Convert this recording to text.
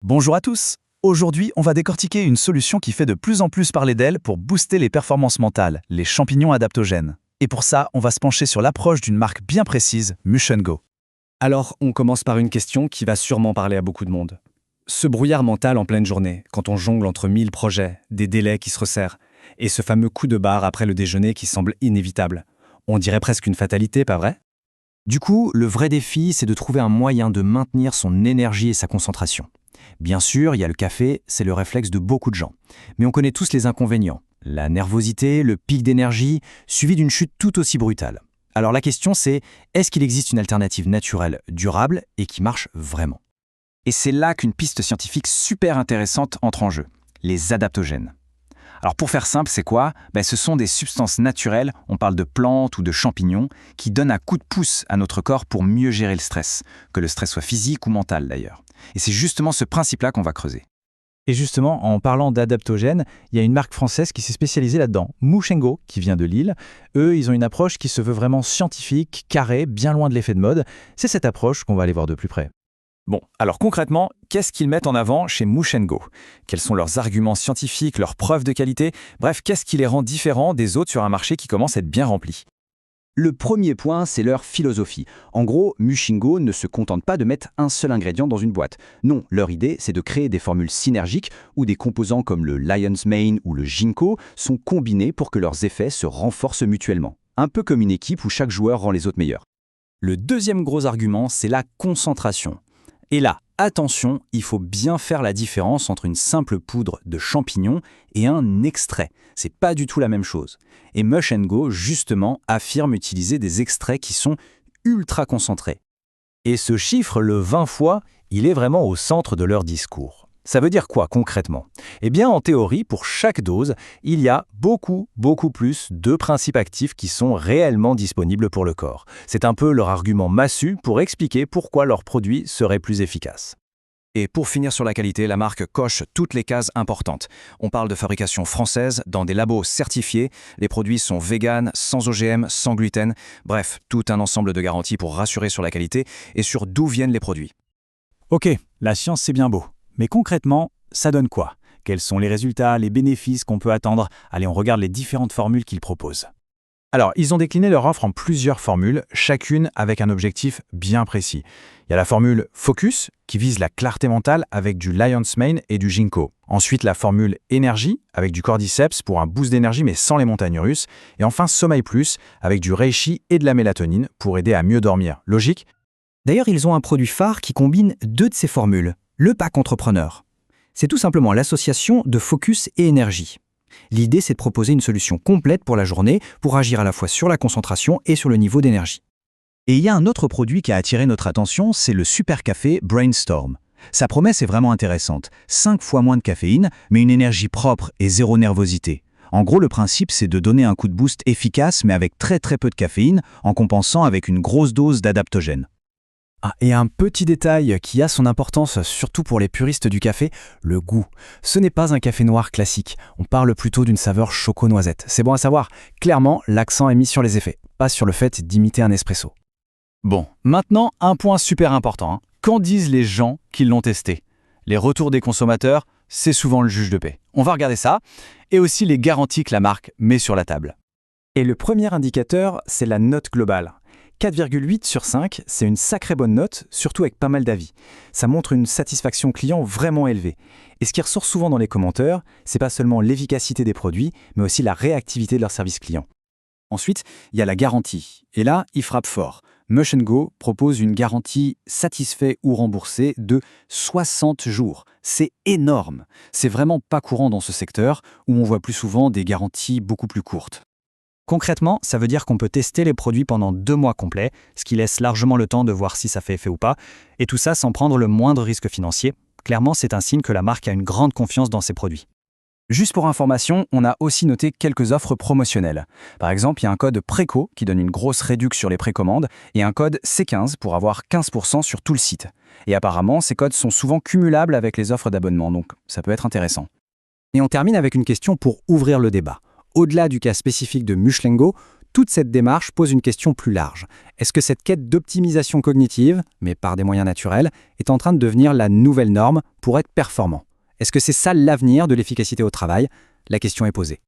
Bonjour à tous. Aujourd'hui, on va décortiquer une solution qui fait de plus en plus parler d'elle pour booster les performances mentales, les champignons adaptogènes. Et pour ça, on va se pencher sur l'approche d'une marque bien précise, Mush & Go. Alors, on commence par une question qui va sûrement parler à beaucoup de monde. Ce brouillard mental en pleine journée, quand on jongle entre 1000 projets, des délais qui se resserrent, et ce fameux coup de barre après le déjeuner qui semble inévitable. On dirait presque une fatalité, pas vrai? Du coup, le vrai défi, c'est de trouver un moyen de maintenir son énergie et sa concentration. Bien sûr, il y a le café, c'est le réflexe de beaucoup de gens. Mais on connaît tous les inconvénients. La nervosité, le pic d'énergie, suivi d'une chute tout aussi brutale. Alors la question c'est, est-ce qu'il existe une alternative naturelle, durable et qui marche vraiment? Et c'est là qu'une piste scientifique super intéressante entre en jeu, les adaptogènes. Alors pour faire simple, c'est quoi? Ce sont des substances naturelles, on parle de plantes ou de champignons, qui donnent un coup de pouce à notre corps pour mieux gérer le stress, que le stress soit physique ou mental d'ailleurs. Et c'est justement ce principe-là qu'on va creuser. Et justement, en parlant d'adaptogènes, il y a une marque française qui s'est spécialisée là-dedans, Mush & Go, qui vient de Lille. Eux, ils ont une approche qui se veut vraiment scientifique, carrée, bien loin de l'effet de mode. C'est cette approche qu'on va aller voir de plus près. Bon, alors concrètement, qu'est-ce qu'ils mettent en avant chez Mush & Go? Quels sont leurs arguments scientifiques, leurs preuves de qualité? Bref, qu'est-ce qui les rend différents des autres sur un marché qui commence à être bien rempli? Le premier point, c'est leur philosophie. En gros, Mush & Go ne se contente pas de mettre un seul ingrédient dans une boîte. Non, leur idée, c'est de créer des formules synergiques où des composants comme le Lion's Mane ou le Ginkgo sont combinés pour que leurs effets se renforcent mutuellement. Un peu comme une équipe où chaque joueur rend les autres meilleurs. Le deuxième gros argument, c'est la concentration. Et là, attention, il faut bien faire la différence entre une simple poudre de champignons et un extrait. C'est pas du tout la même chose. Et Mush & Go, justement, affirme utiliser des extraits qui sont ultra concentrés. Et ce chiffre, le 20 fois, il est vraiment au centre de leur discours. Ça veut dire quoi concrètement? Eh bien, en théorie, pour chaque dose, il y a beaucoup plus de principes actifs qui sont réellement disponibles pour le corps. C'est un peu leur argument massu pour expliquer pourquoi leurs produits seraient plus efficaces. Et pour finir sur la qualité, la marque coche toutes les cases importantes. On parle de fabrication française, dans des labos certifiés, les produits sont véganes, sans OGM, sans gluten, bref, tout un ensemble de garanties pour rassurer sur la qualité et sur d'où viennent les produits. Ok, la science c'est bien beau. Mais concrètement, ça donne quoi? Quels sont les résultats, les bénéfices qu'on peut attendre? Allez, on regarde les différentes formules qu'ils proposent. Alors, ils ont décliné leur offre en plusieurs formules, chacune avec un objectif bien précis. Il y a la formule Focus, qui vise la clarté mentale avec du Lion's Mane et du Ginkgo. Ensuite, la formule Énergie, avec du Cordyceps pour un boost d'énergie mais sans les montagnes russes. Et enfin, Sommeil Plus, avec du Reishi et de la mélatonine pour aider à mieux dormir. Logique? D'ailleurs, ils ont un produit phare qui combine deux de ces formules, le pack entrepreneur. C'est tout simplement l'association de focus et énergie. L'idée, c'est de proposer une solution complète pour la journée pour agir à la fois sur la concentration et sur le niveau d'énergie. Et il y a un autre produit qui a attiré notre attention, c'est le super café Brainstorm. Sa promesse est vraiment intéressante. 5 fois moins de caféine, mais une énergie propre et zéro nervosité. En gros, le principe, c'est de donner un coup de boost efficace, mais avec très peu de caféine, en compensant avec une grosse dose d'adaptogène. Ah, et un petit détail qui a son importance, surtout pour les puristes du café, le goût. Ce n'est pas un café noir classique, on parle plutôt d'une saveur choco-noisette. C'est bon à savoir, clairement, l'accent est mis sur les effets, pas sur le fait d'imiter un espresso. Bon, maintenant, un point super important. Qu'en disent les gens qui l'ont testé? Les retours des consommateurs, c'est souvent le juge de paix. On va regarder ça, et aussi les garanties que la marque met sur la table. Et le premier indicateur, c'est la note globale. 4,8 sur 5, c'est une sacrée bonne note, surtout avec pas mal d'avis. Ça montre une satisfaction client vraiment élevée. Et ce qui ressort souvent dans les commentaires, c'est pas seulement l'efficacité des produits, mais aussi la réactivité de leur service client. Ensuite, il y a la garantie. Et là, il frappe fort. Mush & Go propose une garantie satisfait ou remboursé de 60 jours. C'est énorme. C'est vraiment pas courant dans ce secteur, où on voit plus souvent des garanties beaucoup plus courtes. Concrètement, ça veut dire qu'on peut tester les produits pendant 2 mois complets, ce qui laisse largement le temps de voir si ça fait effet ou pas, et tout ça sans prendre le moindre risque financier. Clairement, c'est un signe que la marque a une grande confiance dans ses produits. Juste pour information, on a aussi noté quelques offres promotionnelles. Par exemple, il y a un code PRÉCO qui donne une grosse réduction sur les précommandes et un code C15 pour avoir 15% sur tout le site. Et apparemment, ces codes sont souvent cumulables avec les offres d'abonnement, donc ça peut être intéressant. Et on termine avec une question pour ouvrir le débat. Au-delà du cas spécifique de Mush & Go, toute cette démarche pose une question plus large. Est-ce que cette quête d'optimisation cognitive, mais par des moyens naturels, est en train de devenir la nouvelle norme pour être performant? Est-ce que c'est ça l'avenir de l'efficacité au travail? La question est posée.